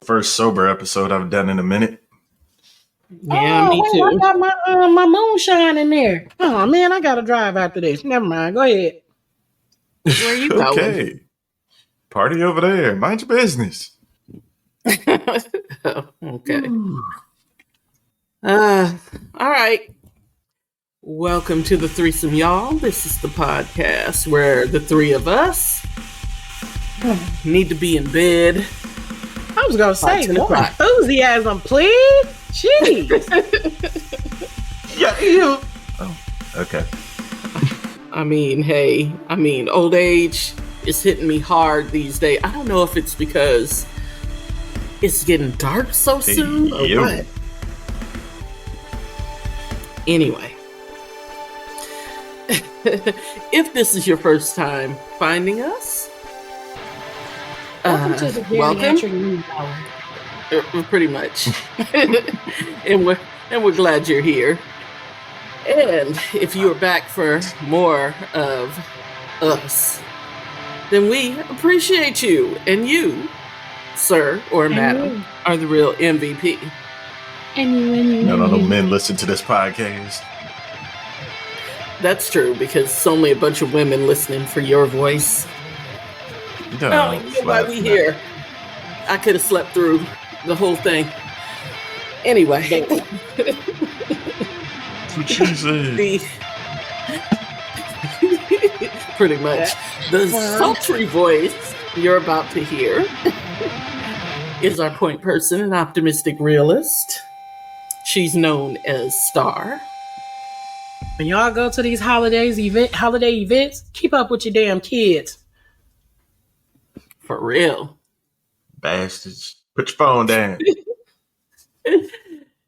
first sober episode I've done in a minute. Yeah, me too. I got my moonshine in there. Oh man, I gotta drive after this. Never mind. Go ahead. Where you going? Okay. Party over there. Mind your business. Okay. All right. Welcome to the threesome, y'all. This is the podcast where the three of us need to be in bed. I was gonna say more enthusiasm, please. Jeez. Yeah. Oh, okay. Old age is hitting me hard these days. I don't know if it's because it's getting dark so soon or what. Anyway, if this is your first time finding us, welcome to the geriatric news hour. Pretty much. and we're glad you're here. And if you are back for more of us, then we appreciate you. And you, sir or madam, are the real MVP. None of the men listen to this podcast. That's true, because it's only a bunch of women listening for your voice. No, you know why we here. I could have slept through the whole thing. Anyway. That's what she said. Pretty much. The sultry voice you're about to hear is our point person, an optimistic realist. She's known as Star. When y'all go to these holiday events, keep up with your damn kids. For real. Bastards. Put your phone down.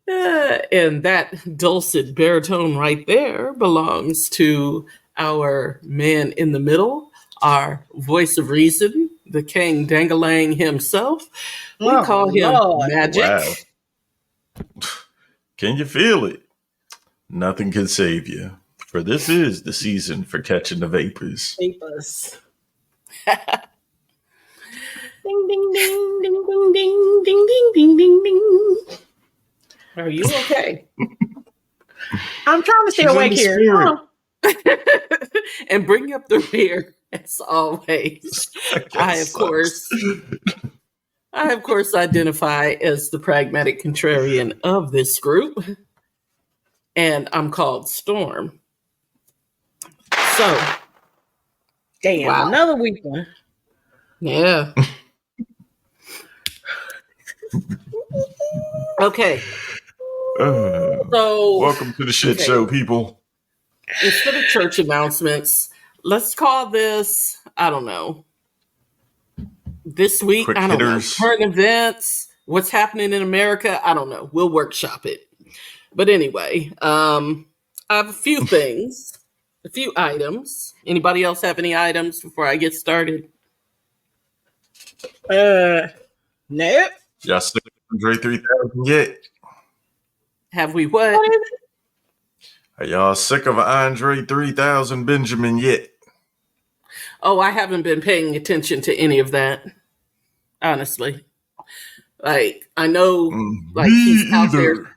And that dulcet baritone right there belongs to our man in the middle, our voice of reason, the king dangalang himself. We call him Magic. Wow. Can you feel it? Nothing can save you, for this is the season for catching the vapors. Ding, ding, ding, ding, ding, ding, ding, ding, ding, ding, ding. Are you okay? I'm trying to stay awake here. And bring up the rear, as always. I of course identify as the pragmatic contrarian of this group. And I'm called Storm. So. Damn, another week one. Yeah. Okay. So welcome to the shit show, people. Instead of church announcements, let's call this, I don't know, this week, Quick I don't hitters. know, current events, what's happening in America, I don't know. We'll workshop it. But anyway, I have a few things, a few items. Anybody else have any items before I get started? Nope. Y'all still Andre 3000 yet? Have we what? What is it? Are y'all sick of Andre 3000 Benjamin yet? Oh, I haven't been paying attention to any of that, honestly. Like, I know, like, he's out there.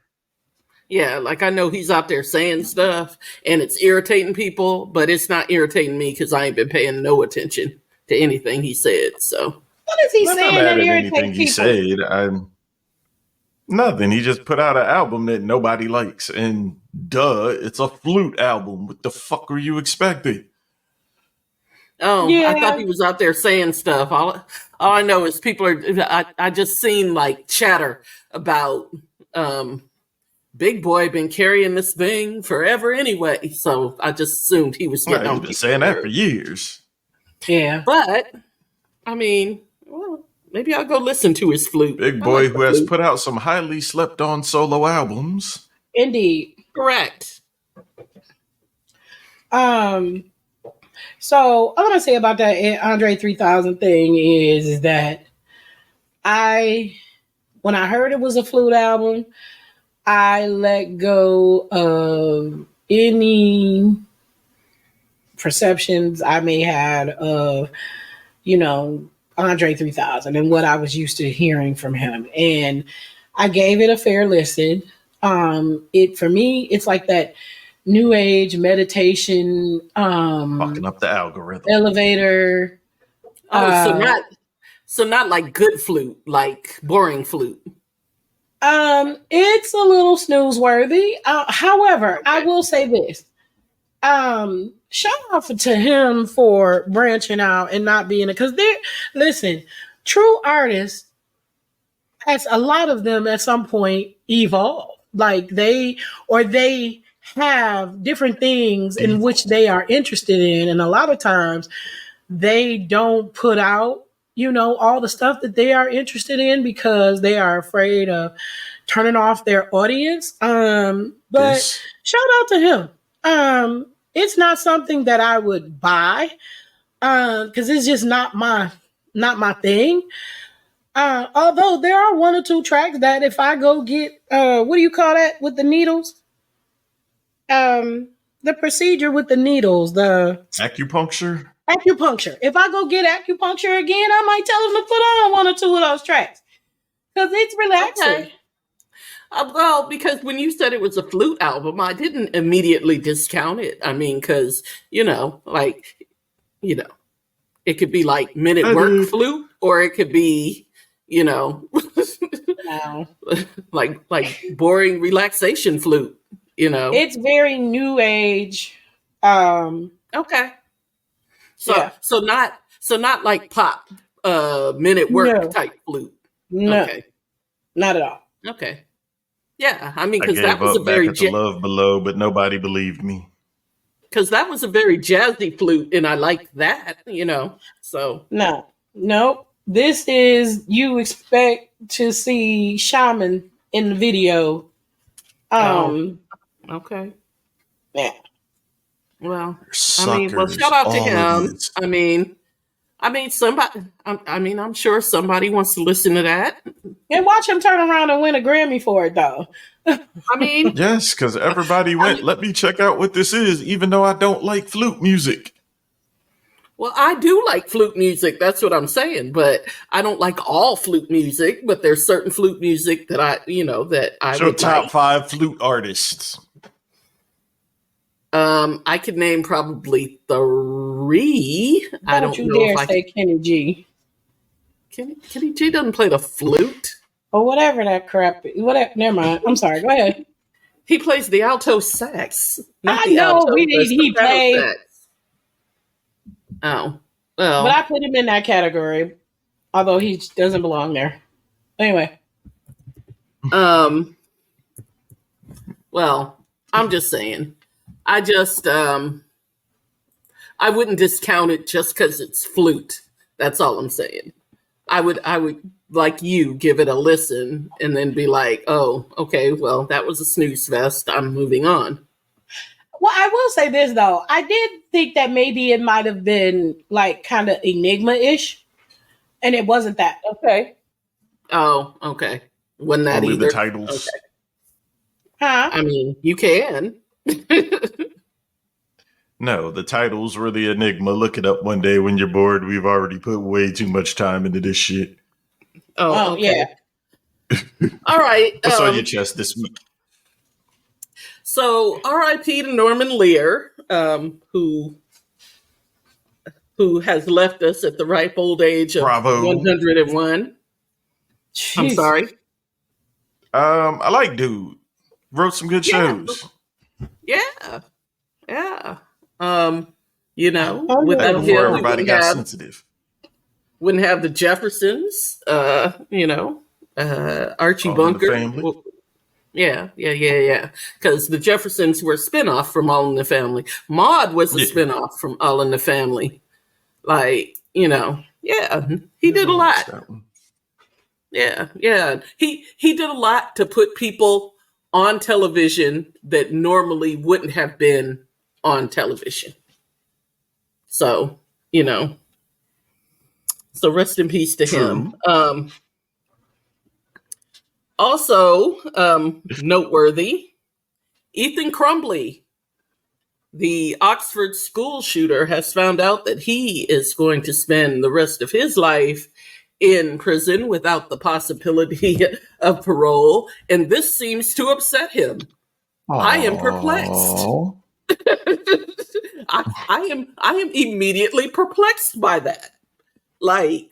Yeah, like, I know he's out there saying stuff, and it's irritating people, but it's not irritating me because I ain't been paying no attention to anything he said, so. What is he saying that irritates he said. Nothing. He just put out an album that nobody likes, and it's a flute album. What the fuck were you expecting? Oh, yeah. I thought he was out there saying stuff. All I know is people are. I just seen like chatter about Big Boy been carrying this thing forever anyway. So I just assumed he was getting on. He's been saying that for years. Yeah, but I mean. Well, maybe I'll go listen to his flute. Big Boy, who has put out some highly slept on solo albums. Indeed. Correct. So all I'm gonna say about that Andre 3000 thing is that when I heard it was a flute album, I let go of any perceptions I may had of, Andre 3000 and what I was used to hearing from him. And I gave it a fair listen. It for me, it's like that new age meditation, Fucking up the algorithm. elevator. Oh, so not like good flute, like boring flute. It's a little snooze worthy. However, Okay. I will say this. Shout out to him for branching out and not being because listen, true artists, as a lot of them at some point evolve. Like they have different things in which they are interested in. And a lot of times they don't put out, all the stuff that they are interested in because they are afraid of turning off their audience. But shout out to him. It's not something that I would buy because it's just not my thing. Although there are one or two tracks that if I go get what do you call that with the needles? The procedure with the needles, the Acupuncture. If I go get acupuncture again, I might tell them to put on one or two of those tracks because it's relaxing. Okay. Well, because when you said it was a flute album, I didn't immediately discount it. I mean, because, it could be like minute work flute, or it could be, No. like boring relaxation flute, It's very new age. Okay. So not like pop minute work type flute. No. Okay. Not at all. Okay. Yeah, I mean, I because gave that was up a very back at the Love Below, but nobody believed me. because that was a very jazzy flute, and I liked that, So Nope. This is you expect to see Shaman in the video. Okay. Yeah. Well, Suckers, shout out to all him. idiots. Somebody. I'm sure somebody wants to listen to that. And watch him turn around and win a Grammy for it, though. I mean, Yes, because everybody went, let me check out what this is, even though I don't like flute music. well, I do like flute music. That's what I'm saying. But I don't like all flute music. But there's certain flute music that I What's your top 5 flute artists? I could name probably 3. I don't you know dare if I say Kenny G. Kenny G doesn't play the flute. Or whatever that crap is. Whatever. Never mind. I'm sorry. Go ahead. He plays the alto sax. I know he played. Sax. Oh, well. But I put him in that category, although he doesn't belong there. Anyway. Well, I'm just saying. I wouldn't discount it just because it's flute. That's all I'm saying. I would like you give it a listen and then be like, oh, okay, well, that was a snooze fest. I'm moving on. Well, I will say this though. I did think that maybe it might have been like kind of Enigma-ish, and it wasn't that. Okay. Oh, okay. Wasn't that Only either? the titles. Okay. Huh? I mean, you can. No, the titles were the enigma. Look it up one day when you're bored. We've already put way too much time into this shit. Oh, okay. Yeah. All right. What's on your chest this week? So, R.I.P. to Norman Lear, who has left us at the ripe old age of Bravo. 101. I'm Jeez. sorry. I like dude. Wrote some good shows. Yeah. Oh, Without Before him, we everybody got sensitive. wouldn't have the Jeffersons, Archie All in the Bunker. Family. Well, yeah. Because the Jeffersons were a spinoff from All in the Family. Maude was a spinoff from All in the Family. Like, he did a lot. Yeah. He did a lot to put people on television that normally wouldn't have been on television. So, so rest in peace to him. Also, noteworthy, Ethan Crumbley the Oxford school shooter has found out that he is going to spend the rest of his life in prison without the possibility of parole, and this seems to upset him. I am perplexed. I am immediately perplexed by that. Like,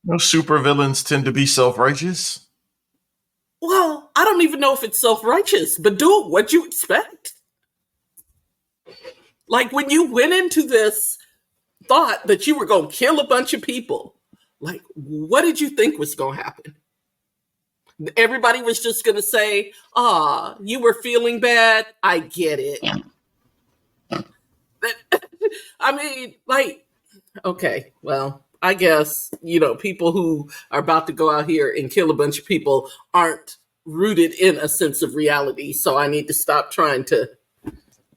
No, supervillains tend to be self-righteous. well, I don't even know if it's self-righteous, but dude, what you expect? Like, when you went into this thought that you were going to kill a bunch of people, like, what did you think was going to happen? Everybody was just going to say, you were feeling bad. I get it. I mean, like, okay, well, I guess, people who are about to go out here and kill a bunch of people aren't rooted in a sense of reality. So I need to stop trying to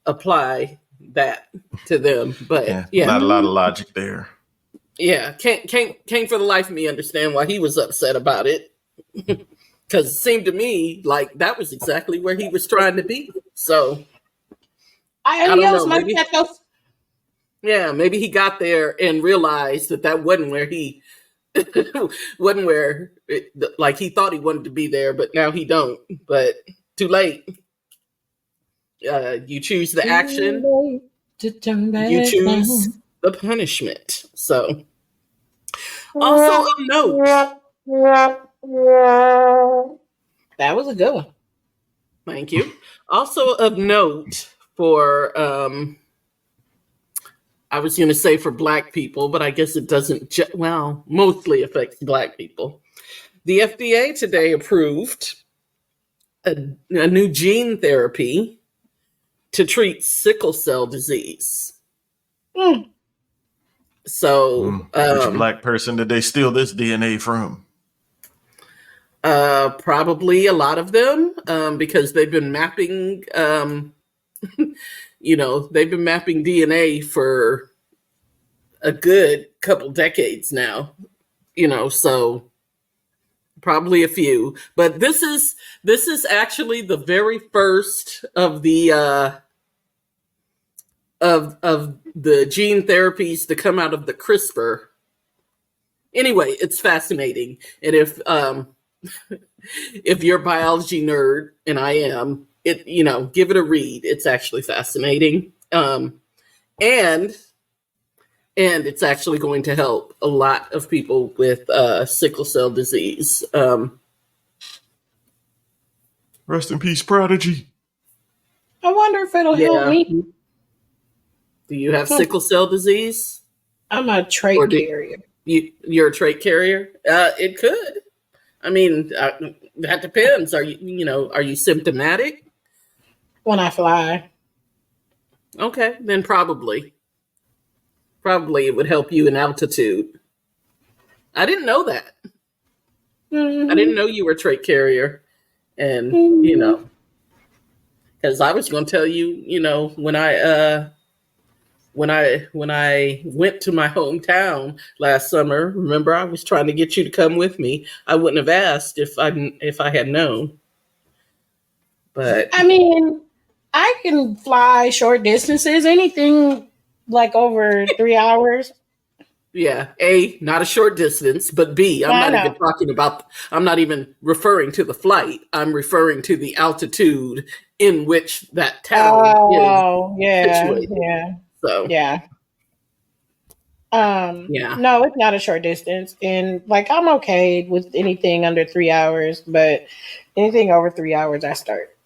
apply that to them. But yeah. Not a lot of logic there. Yeah, can't for the life of me understand why he was upset about it. Because it seemed to me like that was exactly where he was trying to be. So I don't know. Maybe he got there and realized that wasn't where he wasn't where like he thought he wanted to be there, but now he don't. But too late. You choose the action. You choose the punishment. So also of note. That was a good one. Thank you. Also of note for I was going to say for Black people, but I guess it doesn't, mostly affects Black people. The FDA today approved a new gene therapy to treat sickle cell disease. So, which Black person did they steal this DNA from? Probably a lot of them, because they've been mapping, they've been mapping DNA for a good couple decades now, so probably a few. But this is actually the very first of the of the gene therapies to come out of the CRISPR. Anyway, it's fascinating, and if you're a biology nerd, and I am, give it a read. It's actually fascinating. And it's actually going to help a lot of people with sickle cell disease. Rest in peace, Prodigy. I wonder if it'll help me. Do you have sickle cell disease? I'm a trait carrier. You're a trait carrier? It could. I mean, that depends. Are you symptomatic? When I fly. Okay, then probably it would help you in altitude. I didn't know that. I didn't know you were a trait carrier. And, because I was going to tell you, when I went to my hometown last summer, remember I was trying to get you to come with me. I wouldn't have asked if I had known. But I mean, I can fly short distances, anything like over 3 hours. Yeah, A, not a short distance, but B, I'm not even referring to the flight. I'm referring to the altitude in which that town is situated. Yeah. So yeah. No, it's not a short distance, and I'm okay with anything under 3 hours, but anything over 3 hours, I start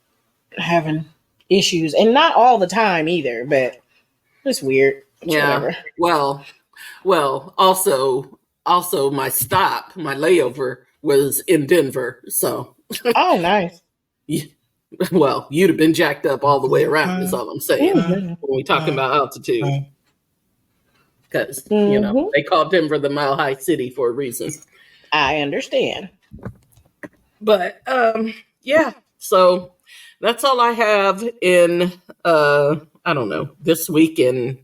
having issues, and not all the time either, but it's weird. Whatever. Well, also my layover was in Denver, so. Oh, nice. Well, you'd have been jacked up all the way around, is all I'm saying, when we talking about altitude. Because, they call Denver the Mile High City for a reason. I understand. But, so that's all I have in, I don't know, this week in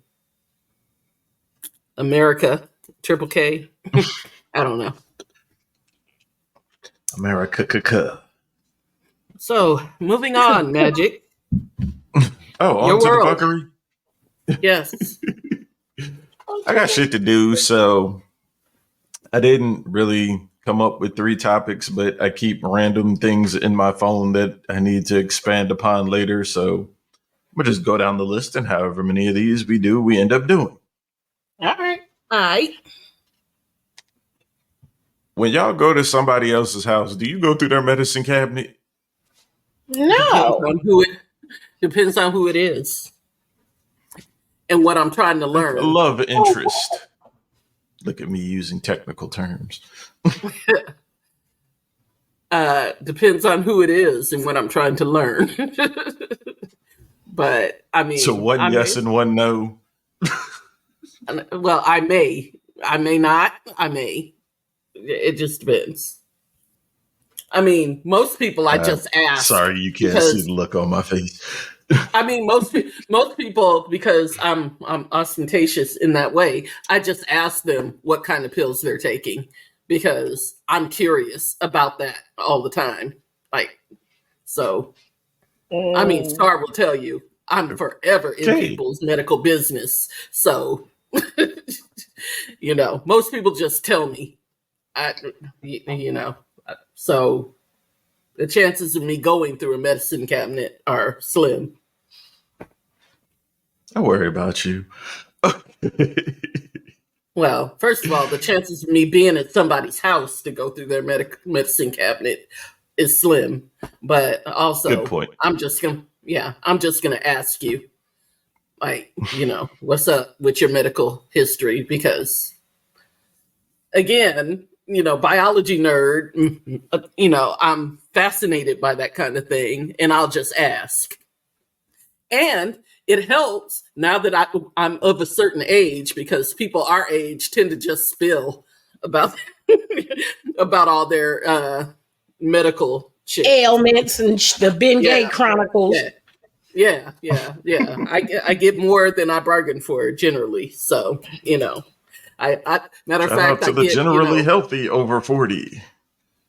America, Triple K. I don't know. America. So, moving on, Magic. On to the fuckery. Yes. I got shit to do, so I didn't really come up with 3 topics, but I keep random things in my phone that I need to expand upon later. So we'll just go down the list, and however many of these we do, we end up doing. All right. All right. When y'all go to somebody else's house, do you go through their medicine cabinet? No. Depends on who it is and what I'm trying to learn. Love interest. Look at me using technical terms. Depends on who it is and what I'm trying to learn. But I mean, So one yes and one no. Well, I may not, I may. It just depends. I mean, most people I just ask. Sorry, you can't see the look on my face. I mean, most people, because I'm ostentatious in that way, I just ask them what kind of pills they're taking because I'm curious about that all the time. Like, so, I mean, Star will tell you I'm forever in people's medical business. So, you know, most people just tell me, so the chances of me going through a medicine cabinet are slim. I worry about you. Well, first of all, the chances of me being at somebody's house to go through their medicine cabinet is slim. But also, good point. I'm just gonna ask you, like, you know, what's up with your medical history? Because, again, you know, biology nerd, you know, I'm fascinated by that kind of thing, and I'll just ask. And it helps now that I'm of a certain age, because people our age tend to just spill about about all their medical shit. Ailments and the Bengay Chronicles. Yeah. I get more than I bargained for generally. So, you know, I matter of fact, I get generally healthy over 40.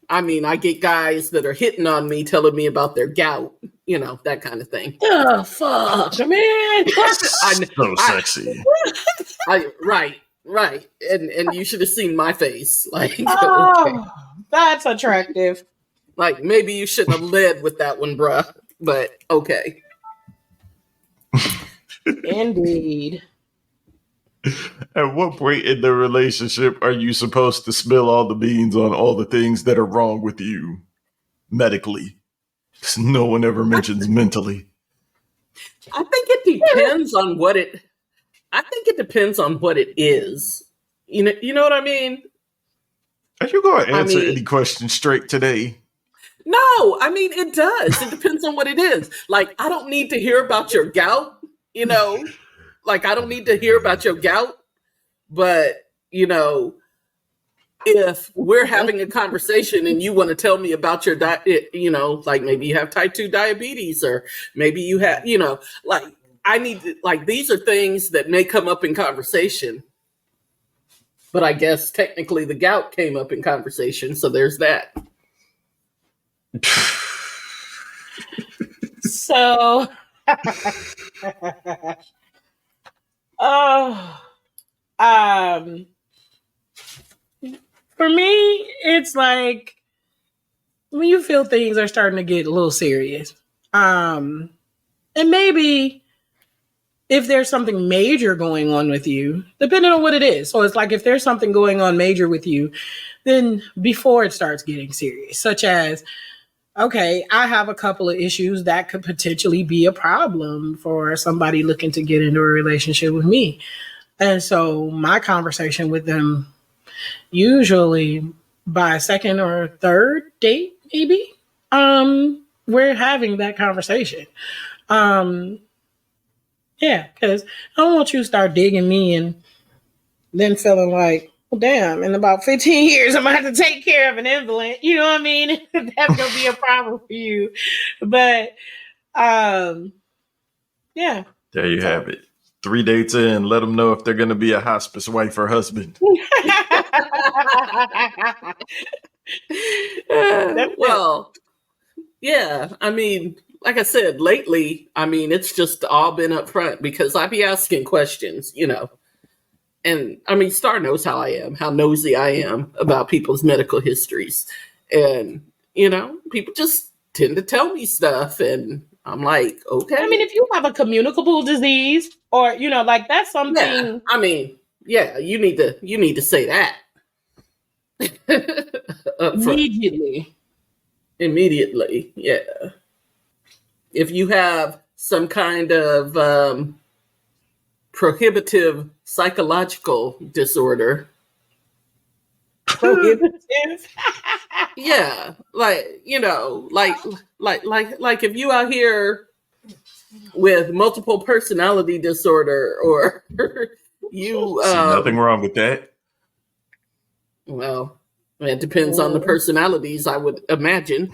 I mean, I get guys that are hitting on me, telling me about their gout, you know, that kind of thing. Oh, fuck, man. So sexy. Right. And you should have seen my face. Like, okay. That's attractive. Like, maybe you shouldn't have led with that one, bruh. But okay. Indeed. At what point in the relationship are you supposed to spill all the beans on all the things that are wrong with you medically? Because no one ever mentions mentally. I think it depends on what it. I think it depends on what it is. You know what I mean? Are you going to answer any question straight today? No, I mean, it does. It depends on what it is. Like, I don't need to hear about your gout, you know? Like, I don't need to hear about your gout. But, you know, if we're having a conversation and you want to tell me about your diet, you know, like maybe you have type 2 diabetes, or maybe you have, you know, like, I need to, like, these are things that may come up in conversation. But I guess technically the gout came up in conversation. So there's that. So, for me, it's like when you feel things are starting to get a little serious. And maybe if there's something major going on with you, depending on what it is. So it's like if there's something going on major with you, then before it starts getting serious, such as, okay, I have a couple of issues that could potentially be a problem for somebody looking to get into a relationship with me. And so my conversation with them, usually by second or third date, maybe, we're having that conversation. Yeah, because I don't want you to start digging me and then feeling like, well, damn, in about 15 years, I'm going to have to take care of an invalid. You know what I mean? That's going to be a problem for you. But, yeah. There you have it. 3 dates in, let them know if they're going to be a hospice wife or husband. Well, yeah. I mean, like I said, lately, I mean, it's just all been up front because I be asking questions, and I mean, Star knows how I am, how nosy I am about people's medical histories. And, people just tend to tell me stuff. And I'm like, okay. I mean, if you have a communicable disease or, like that's something. Yeah, I mean, yeah, you need to say that. Immediately. Yeah. If you have some kind of prohibitive psychological disorder. Prohibitive? Yeah, like if you out here with multiple personality disorder, or you see nothing wrong with that. Well, it depends on the personalities, I would imagine. Me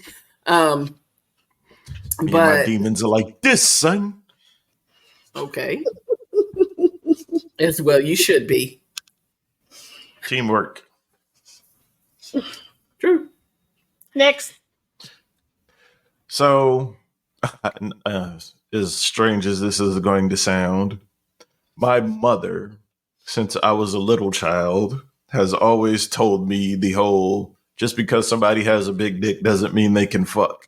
and my demons are like this, son. Okay. As well, you should be. Teamwork. True. Next. So, as strange as this is going to sound, my mother, since I was a little child, has always told me the whole, just because somebody has a big dick doesn't mean they can fuck.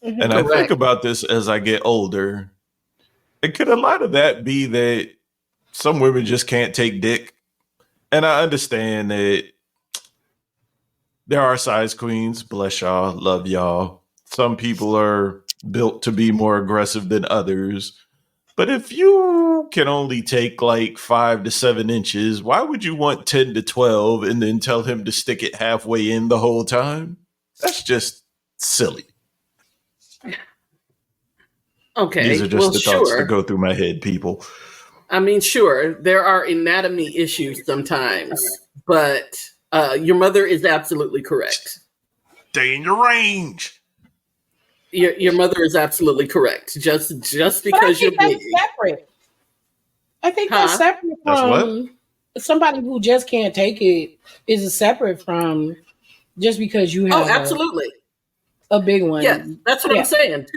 Mm-hmm. And correct. I think about this as I get older. And could a lot of that be that some women just can't take dick? And I understand that there are size queens. Bless y'all. Love y'all. Some people are built to be more aggressive than others. But if you can only take like 5 to 7 inches, why would you want 10 to 12 and then tell him to stick it halfway in the whole time? That's just silly. Okay. These are just the thoughts that go through my head, people. I mean, sure, there are anatomy issues sometimes, but your mother is absolutely correct. Stay in your range. Your mother is absolutely correct. Just because you're big. Separate. I think that's separate from somebody who just can't take it. Is separate from just because you have. Oh, absolutely. A big one. Yeah, that's what I'm saying.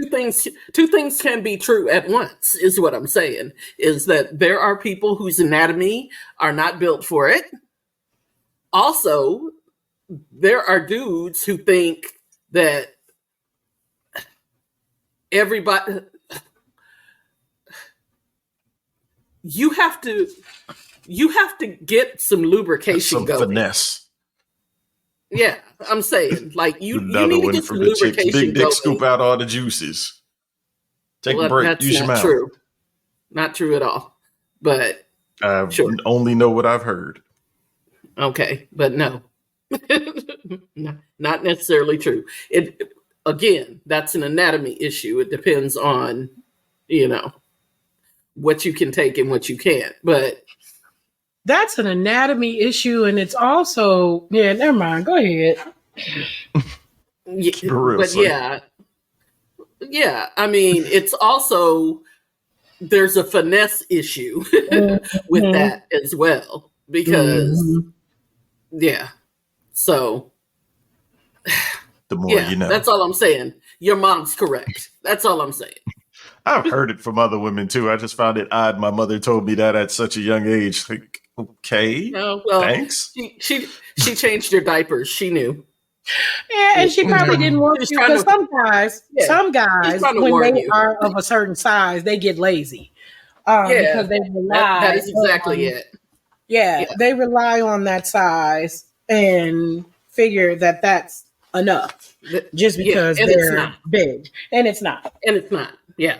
Two things can be true at once, is what I'm saying. Is that there are people whose anatomy are not built for it. Also, there are dudes who think that everybody, you have to get some lubrication going. Finesse. Yeah, I'm saying, like, you need to get some lubrication big dick going. Scoop out all the juices. Take a break. Use your mouth. True. Not true at all. But I only know what I've heard. Okay, but no. Not necessarily true. Again, that's an anatomy issue. It depends on, what you can take and what you can't. But that's an anatomy issue, and it's also never mind. Go ahead. Yeah. I mean, it's also there's a finesse issue with that as well because So the more you know. That's all I'm saying. Your mom's correct. That's all I'm saying. I've heard it from other women too. I just found it odd. My mother told me that at such a young age. Like, okay, thanks. She changed your diapers. She knew. Yeah, and she probably didn't want to because some guys, when they are of a certain size, they get lazy. Because they rely. That is exactly it. Yeah, they rely on that size and figure that that's enough just because they're big. And it's not. Yeah.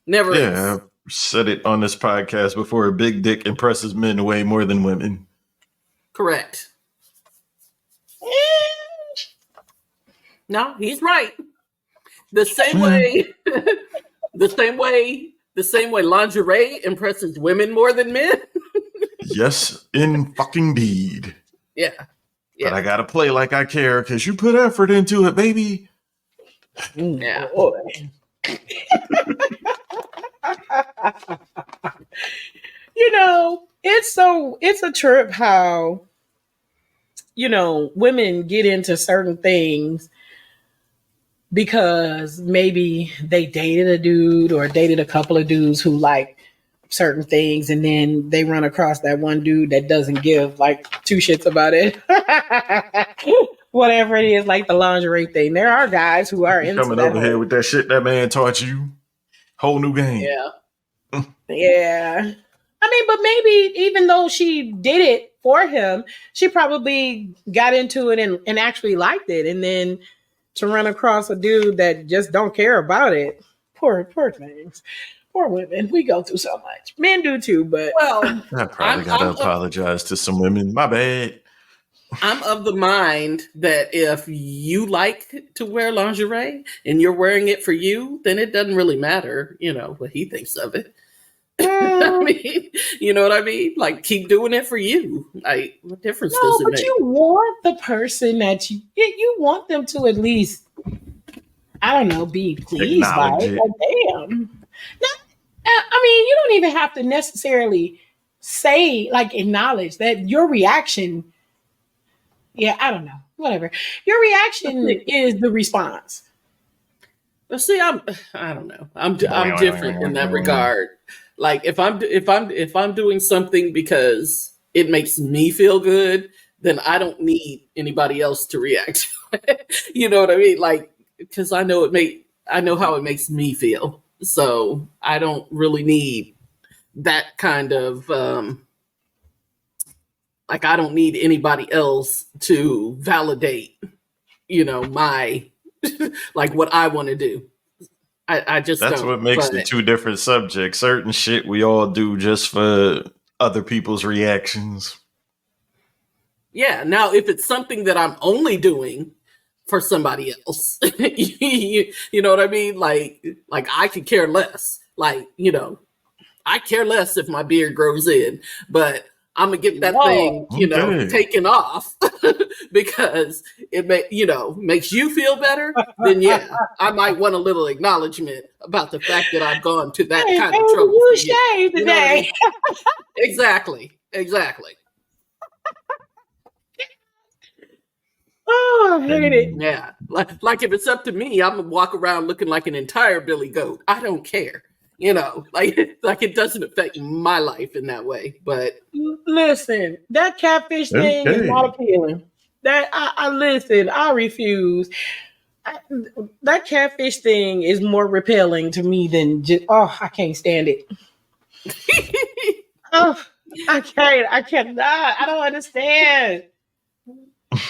Never is. I've said it on this podcast before. A big dick impresses men way more than women. Correct. No, he's right. The same way lingerie impresses women more than men. Yes, in fucking deed. Yeah. But I gotta play like I care because you put effort into it, baby. Yeah. It's a trip how, women get into certain things because maybe they dated a dude or dated a couple of dudes who like certain things, and then they run across that one dude that doesn't give like two shits about it. Whatever it is, like the lingerie thing. There are guys who are You into coming that over here whole, with that shit that man taught you. Whole new game. Yeah. yeah. I mean, but maybe even though she did it for him, she probably got into it and actually liked it. And then to run across a dude that just don't care about it. Poor things. Poor women. We go through so much. Men do too, but Well, I probably gotta apologize to some women. My bad. I'm of the mind that if you like to wear lingerie and you're wearing it for you, then it doesn't really matter, what he thinks of it. I mean, you know what I mean? Like, keep doing it for you. Like, what difference does it but make? you want the person that you want them to at least, I don't know, be pleased by Acknowledge it. it. Like, damn. I mean, you don't even have to necessarily say, like, acknowledge that your reaction. Yeah, I don't know. Whatever. Your reaction is the response. But see, I don't know. I'm different in that regard. Like if I'm doing something because it makes me feel good, then I don't need anybody else to react. You know what I mean? Like, because I know how it makes me feel. So I don't really need that kind of like, I don't need anybody else to validate, my like what I want to do. I just That's don't. what makes But the two different subjects. Certain shit we all do just for other people's reactions. yeah, now if it's something that I'm only doing for somebody else, you know what I mean? Like I could care less. Like, I care less if my beard grows in, but I'm gonna get that thing, Okay. taken off because it makes you feel better. Then yeah, I might want a little acknowledgement about the fact that I've gone to that Hey, kind of baby, trouble you for you. shaved You know what I today. mean? Exactly. Oh, I hate it. Yeah, like if it's up to me, I'm gonna walk around looking like an entire Billy Goat. I don't care. Like it doesn't affect my life in that way. But Listen, that catfish thing is not Okay. appealing. That I listen, I refuse. That catfish thing is more repelling to me than just. Oh, I can't stand it. Oh, I can't. I cannot. I don't understand.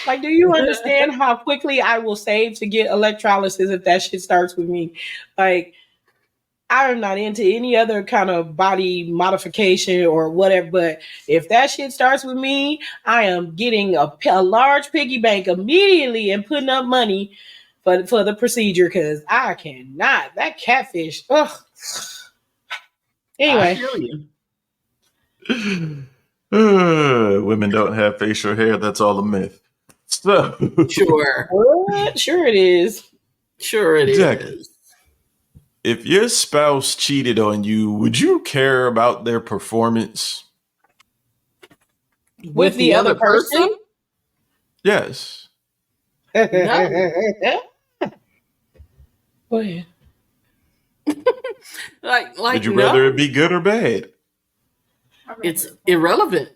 Like, do you understand how quickly I will save to get electrolysis if that shit starts with me? Like, I'm not into any other kind of body modification or whatever, but if that shit starts with me, I am getting a large piggy bank immediately and putting up money for the procedure because I cannot. That catfish. Ugh. I Anyway, feel you. Women don't have facial hair. That's all a myth. So, Sure. what? Sure it is. Sure it exactly. is. If your spouse cheated on you, would you care about their performance? With the other person? Yes. Go ahead. Like Would you no, rather it be good or bad? it's irrelevant.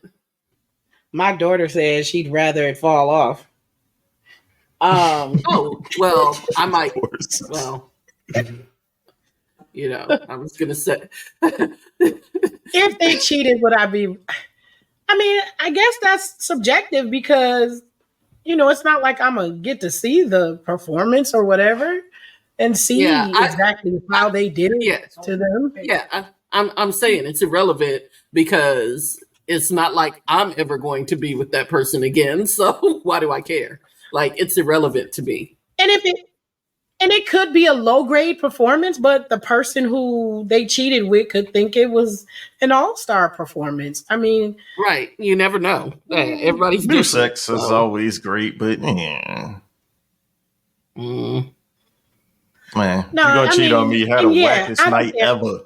My daughter says she'd rather it fall off. Oh, well, I might. Of course. Well, I was gonna say. If they cheated, would I be? I mean, I guess that's subjective because it's not like I'm gonna get to see the performance or whatever and see Yeah, exactly how they did it yeah, to them. yeah. I'm saying it's irrelevant because it's not like I'm ever going to be with that person again. So why do I care? Like, it's irrelevant to me. And it could be a low grade performance, but the person who they cheated with could think it was an all-star performance. I mean, Right? You never know. Everybody's New different. sex is So. always great, but yeah. Mm. Man, No, you gonna I cheat on mean, me? Had the and yeah, wackest I don't night care. ever.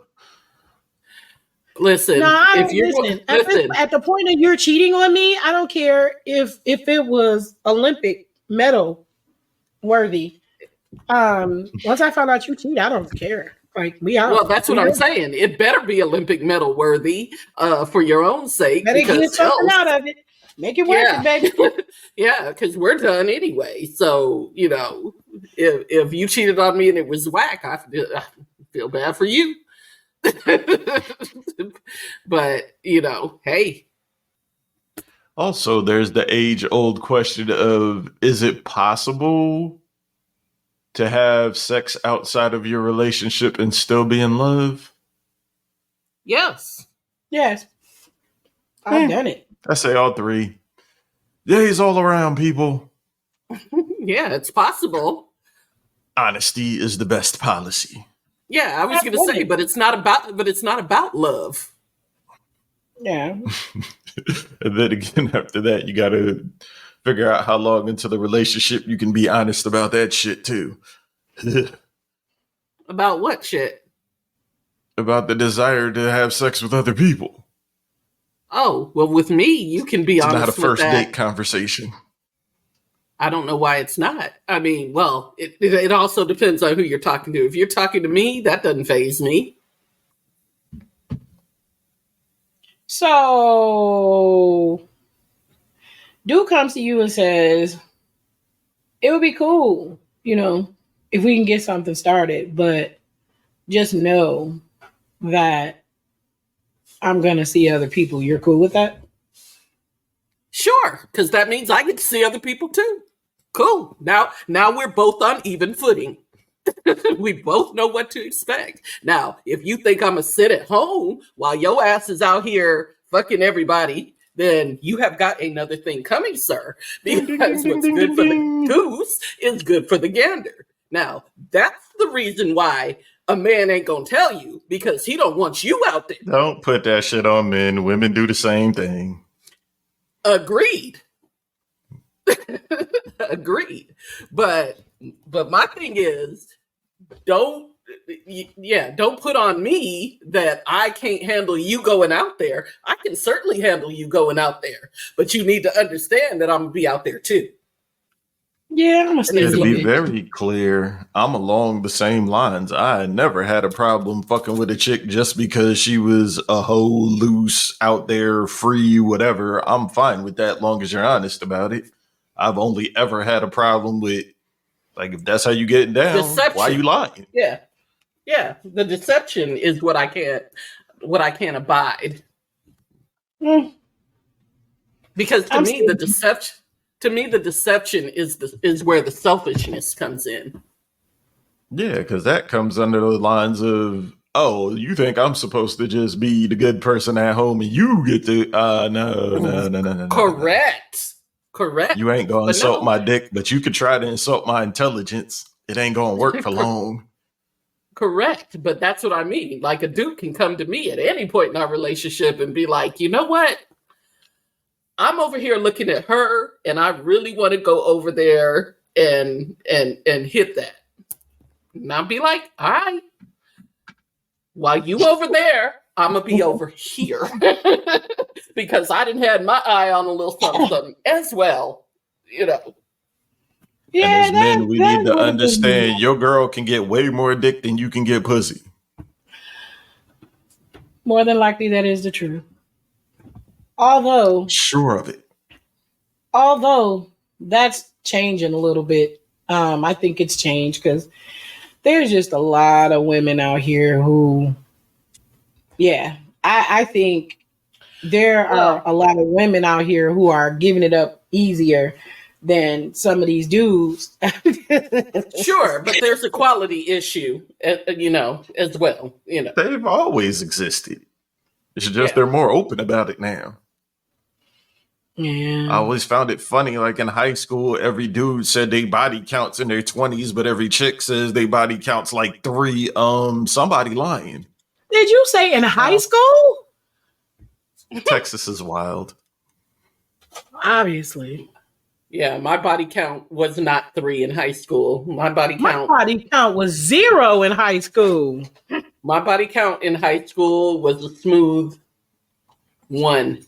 Listen, No, I if you're listen. listen, At the point of you're cheating on me, I don't care if it was Olympic medal worthy. Once I found out you cheat, I don't care. Like, we Well, out. that's what We I'm good. saying. It better be Olympic medal worthy for your own sake, Better get because something else, out of it. Make it worth it, yeah, baby. yeah, because we're done anyway. So if you cheated on me and it was whack, I feel bad for you. But hey, Also, there's the age old question of, is it possible to have sex outside of your relationship and still be in love? yes, Yes, I've done it. I say all three. Yays all around, people. yeah, it's possible. Honesty is the best policy. Yeah, I was I've gonna done say, it. but it's not about love. Yeah. And then again, after that, you got to figure out how long into the relationship you can be honest about that shit too. About what shit? About the desire to have sex with other people. Oh, well, with me, you can be It's not a honest with first date that. conversation. I don't know why it's not. I mean, well, it also depends on who you're talking to. If you're talking to me, that doesn't faze me. So, dude comes to you and says, it would be cool, if we can get something started, but just know that I'm going to see other people. You're cool with that? Sure, because that means I get to see other people too. Cool. Now we're both on even footing. We both know what to expect. Now, if you think I'm gonna sit at home while your ass is out here fucking everybody, then you have got another thing coming, sir. Because what's good for the goose is good for the gander. Now, that's the reason why a man ain't gonna tell you, because he don't want you out there. Don't put that shit on men. Women do the same thing. Agreed. Agreed. But my thing is, don't put on me that I can't handle you going out there. I can certainly handle you going out there, but you need to understand that I'm gonna be out there too. Yeah, I'm a And Yeah, it's to sneaky be bitch. very clear, I'm along the same lines. I never had a problem fucking with a chick just because she was a hoe, loose, out there, free, whatever. I'm fine with that long as you're honest about it. I've only ever had a problem with, like, if that's how you get down, why you deception. lying? Yeah. Yeah. The deception is what I can't abide. Mm, Because I'm sneaky. to me the deception is where the selfishness comes in. Yeah, because that comes under the lines of, oh, you think I'm supposed to just be the good person at home and you get to, no, no, no, no, no, no, no, no. Correct. You Correct. ain't gonna But insult no. my dick, but you could try to insult my intelligence. It ain't gonna work for long. Correct, but that's what I mean. Like, a dude can come to me at any point in our relationship and be like, you know what? I'm over here looking at her, and I really want to go over there and hit that. And I'll be like, all right, while you over there, I'm gonna be over here because I didn't have my eye on a little something as well. You know, And Yeah, as that men, we that need to would have been understand your girl can get way more dick than you can get pussy. more than likely that is the truth. Although, Sure of it. although that's changing a little bit. I think it's changed because there's just a lot of women out here who, yeah, I think there are well, a lot of women out here who are giving it up easier than some of these dudes. sure, but there's a quality issue, as well. They've always existed. It's just Yeah. they're more open about it now. I Yeah. always found it funny, like in high school, every dude said they body counts in their 20s, but every chick says they body counts like three. Somebody lying. Did you say in high Well, school? Texas is wild. Obviously. yeah, my body count was not 3 in high school. My body count was 0 in high school. My body count in high school was a smooth 1.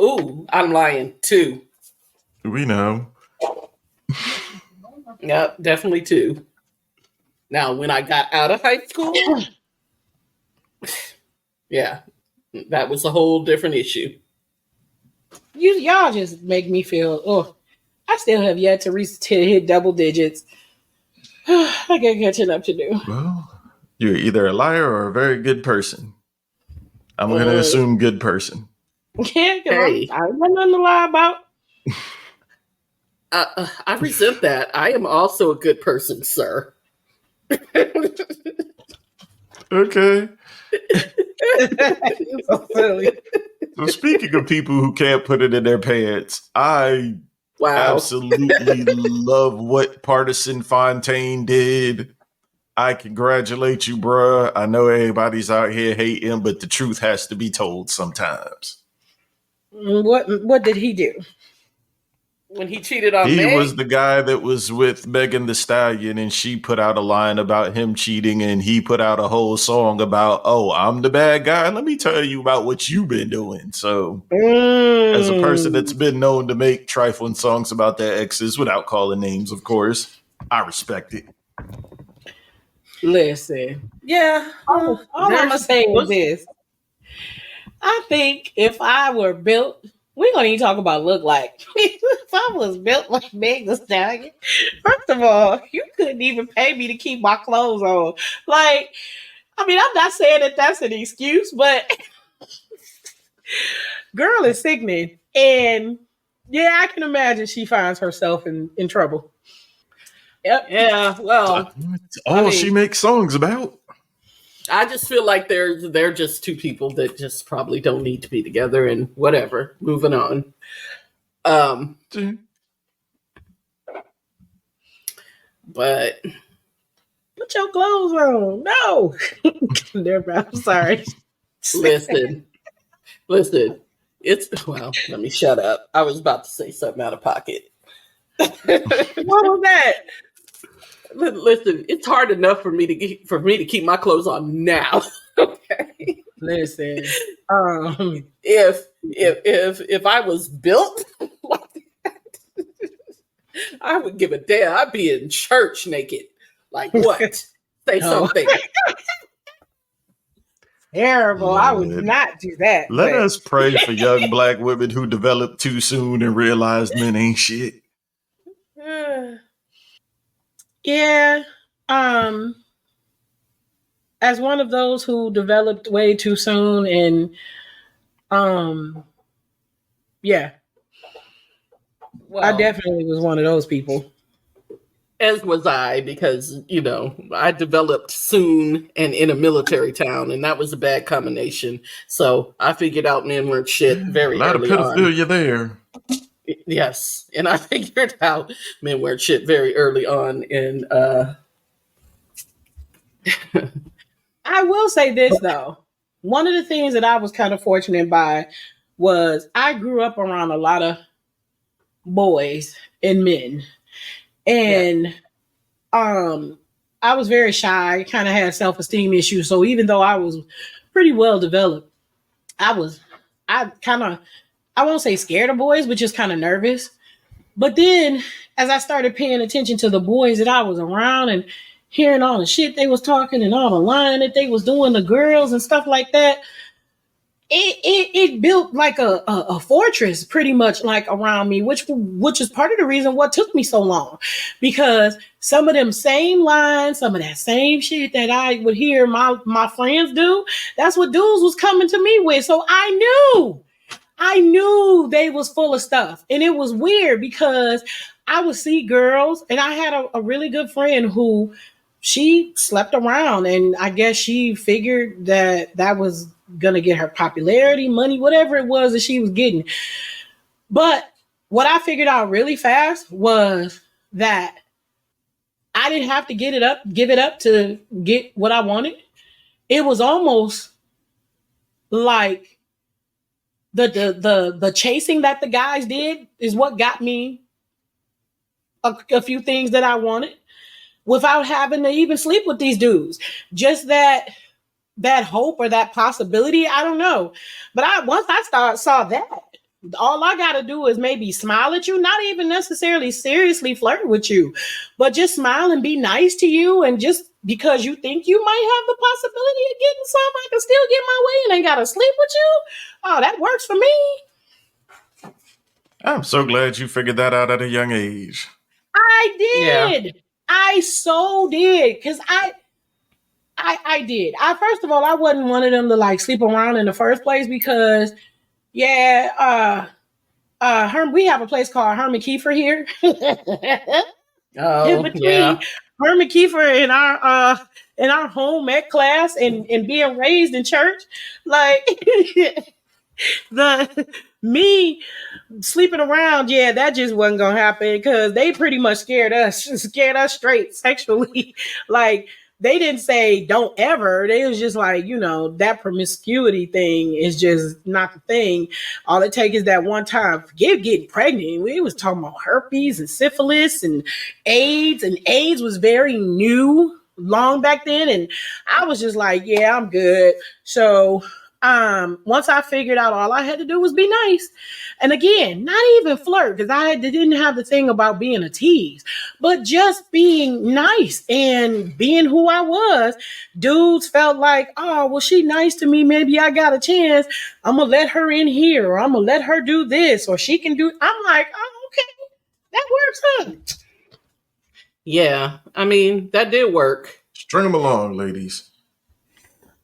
Ooh, I'm lying. 2. We know. Yeah, definitely too. Now, when I got out of high school, yeah, that was a whole different issue. Y'all just make me feel. Oh, I still have yet to reach to hit double digits. I got catching up to do. Well, you're either a liar or a very good person. I'm going to Uh, assume good person. Yeah, because hey, I got nothing to lie about. I resent that. I am also a good person, sir. Okay. You're so silly. So speaking of people who can't put it in their pants, I Wow. absolutely love what Partisan Fontaine did. I congratulate you, bruh. I know everybody's out here hating, but the truth has to be told sometimes. What did he do? When he cheated on He was Meg? the guy that was with Megan the Stallion, and she put out a line about him cheating, and he put out a whole song about, oh, I'm the bad guy. Let me tell you about what you've been doing. So, as a person that's Mm, been known to make trifling songs about their exes without calling names, of course, I respect it. listen, Yeah. all I'm gonna There's say is those. this: I think if I were built, we gonna even talk about look like. If I was built like Meg the Stallion, first of all, you couldn't even pay me to keep my clothes on. Like, I mean, I'm not saying that that's an excuse, but girl is sickening. And yeah, I can imagine she finds herself in trouble. Yep. Yeah. Well, That's I all she mean, makes songs about. I just feel like they're just two people that just probably don't need to be together and whatever. Moving on. Um, but Put your clothes on. No. Never, I'm sorry. listen, listen. It's well. Let me shut up. I was about to say something out of pocket. What was that? Listen, it's hard enough for me to keep my clothes on now. Okay, Listen. if I was built, I would give a damn. I'd be in church naked. Like what? Say No. something. Terrible. I would Lord. not do that. Let But us pray for young black women who developed too soon and realized men ain't shit. yeah. Um as one of those who developed way too soon and um yeah, I Well, definitely was one of those people. as was I, because I developed soon and in a military town, and that was a bad combination. So I figured out men weren't shit A very lot of early on. pedophilia there. Yes, and I figured out men weren't shit very early on. And I will say this though. One of the things that I was kind of fortunate by was I grew up around a lot of boys and men. yeah, And um I was very shy, kind of had self-esteem issues. So even though I was pretty well developed, I was I kind of I won't say scared of boys, but just kind of nervous. But then as I started paying attention to the boys that I was around and hearing all the shit they was talking and all the lying that they was doing to girls and stuff like that, it built like a fortress pretty much like around me, which is part of the reason what took me so long, because some of them same lines, some of that same shit that I would hear my friends do, that's what dudes was coming to me with. So I knew they was full of stuff. And it was weird because I would see girls, and I had a really good friend who she slept around, and I guess she figured that that was gonna get her popularity, money, whatever it was that she was getting. But what I figured out really fast was that I didn't have to give it up to get what I wanted. It was almost like the chasing that the guys did is what got me a few things that I wanted without having to even sleep with these dudes. Just that hope or that possibility, I don't know. But I once I saw that, All I got to do is maybe smile at you, not even necessarily seriously flirt with you, but just smile and be nice to you. And just because you think you might have the possibility of getting some, I can still get my way and ain't got to sleep with you. Oh, that works for me. I'm so glad you figured that out at a young age. I did. Yeah. I so did. Because I did. First of all, I wasn't one of them to like sleep around in the first place because, yeah, we have a place called Herman Kiefer here. In Oh, between yeah. Herman Kiefer in our home ec class and being raised in church, like the me sleeping around, yeah, that just wasn't gonna happen because they pretty much scared us straight sexually. Like they didn't say don't ever. They was just like, that promiscuity thing is just not the thing. All it takes is that one time. Forget getting pregnant. We was talking about herpes and syphilis and AIDS, and AIDS was very new long back then. And I was just like, yeah, I'm good. So once I figured out all I had to do was be nice. And again, not even flirt, because didn't have the thing about being a tease, but just being nice and being who I was. Dudes felt like, oh, well, she nice to me. Maybe I got a chance. I'm going to let her in here, or I'm going to let her do this, or she can do. I'm like, oh, okay, that works, huh? Yeah. I mean, that did work. String them along, ladies.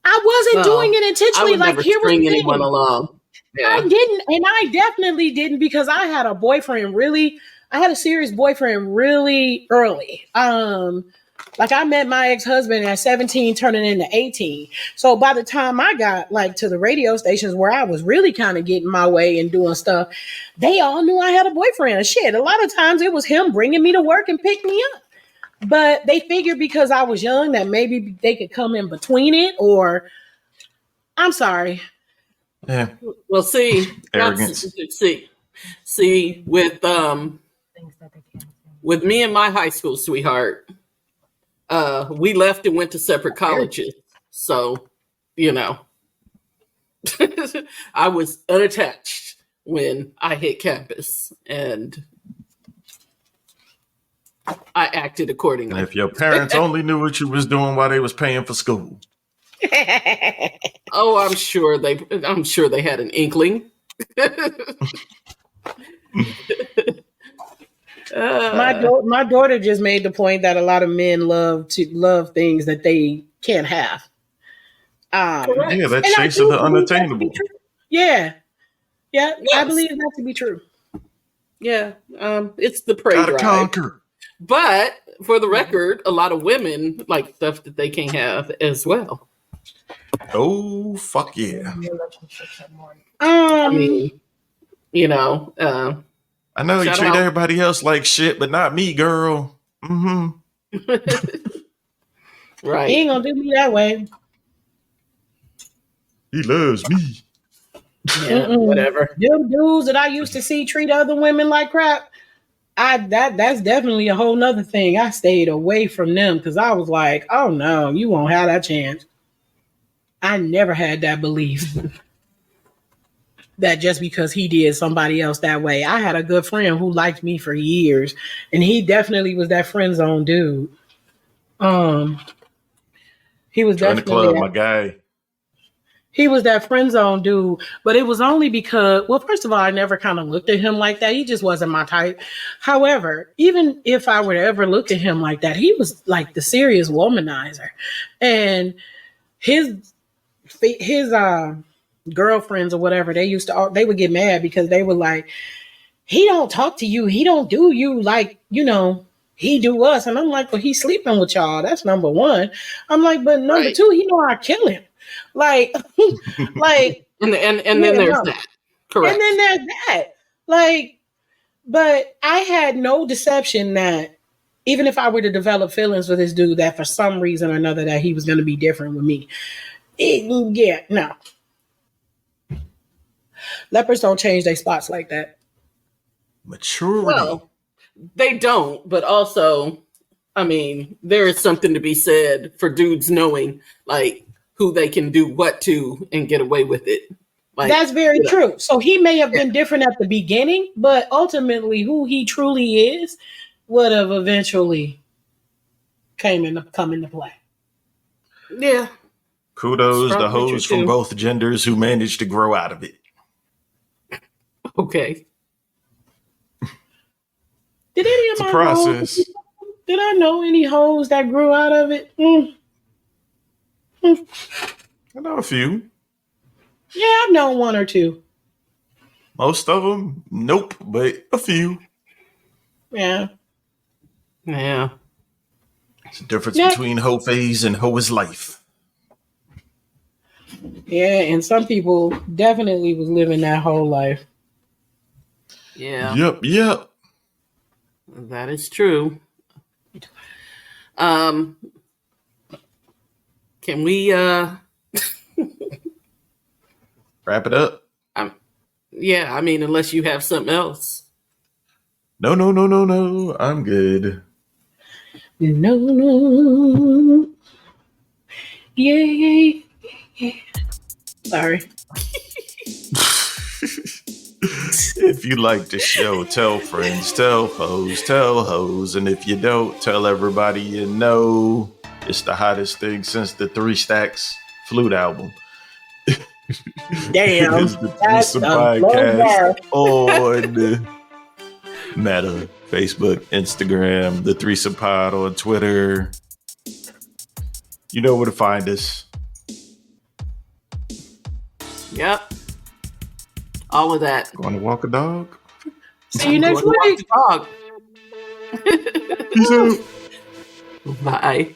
I wasn't doing it I intentionally. would Like, never here was the string thing. anyone along. Yeah. I didn't, and I definitely didn't, because I had a boyfriend I had a serious boyfriend really early. Like I met my ex-husband at 17, turning into 18. So by the time I got like to the radio stations where I was really kind of getting my way and doing stuff, they all knew I had a boyfriend. Shit, a lot of times it was him bringing me to work and pick me up. But they figured because I was young that maybe they could come in between it, or I'm sorry. Yeah. Well, see, Arrogance. see, with me and my high school sweetheart, we left and went to separate colleges. So, I was unattached when I hit campus, and I acted accordingly. And if your parents only knew what you was doing while they was paying for school. Oh, I'm sure they had an inkling. My daughter just made the point that a lot of men love things that they can't have. Yeah, that chase of the unattainable. Yeah. Yes. I believe that to be true. Yeah, it's the prey Gotta drive. conquer. But for the record, a lot of women like stuff that they can't have as well. Oh, fuck yeah. I mean, I know you shout treat out. everybody else like shit, but not me, girl. Mm-hmm. Right. He ain't gonna do me that way. He loves me. Yeah, whatever. Them dudes that I used to see treat other women like crap, that's definitely a whole nother thing. I stayed away from them because I was like, oh no, you won't have that chance. I never had that belief that just because he did somebody else that way. I had a good friend who liked me for years, and he definitely was that friend zone dude. He was Join the definitely club, my guy. He was that friend zone dude, but it was only because, well, first of all, I never kind of looked at him like that. He just wasn't my type. However, even if I were to ever look at him like that, he was like the serious womanizer. And his girlfriends or whatever, they would get mad because they were like, he don't talk to you. He don't do you like, he do us. And I'm like, well, he's sleeping with y'all. That's number one. I'm like, but number two, he know I kill him. Like, and then there's that. Correct. And then there's that. Like, but I had no deception that even if I were to develop feelings for this dude, that for some reason or another that he was going to be different with me. No. Lepers don't change their spots like that. Maturity. Well, they don't, but also, I mean, there is something to be said for dudes knowing, like, who they can do what to and get away with it. Like, that's very you know, true. So he may have been different at the beginning, but ultimately who he truly is would have eventually come into play. yeah. Kudos Strong to with you hoes from too. both genders who managed to grow out of it. Okay. Did any It's a of my hoes? process. Did I know any hoes that grew out of it? I know a few. Yeah, I know one or two. Most of them, nope, but a few. Yeah. Yeah. It's the difference Next. between hoe phase and hoe is life. Yeah, and some people definitely was living that whole life. Yeah. Yep. That is true. Can we Wrap it up. yeah, I mean, unless you have something else. No. I'm good. No. Yeah. Sorry. If you like the show, tell friends, tell foes, tell hoes, and if you don't, tell everybody you know. It's the hottest thing since the Three Stacks Flute album. It Damn. is the That's Threesome a low bar. Podcast on Meta, Facebook, Instagram, the Threesome Pod on Twitter. You know where to find us. Yep. All of that. Going to walk a dog? See you next Go to week. walk the dog. Peace out. Bye.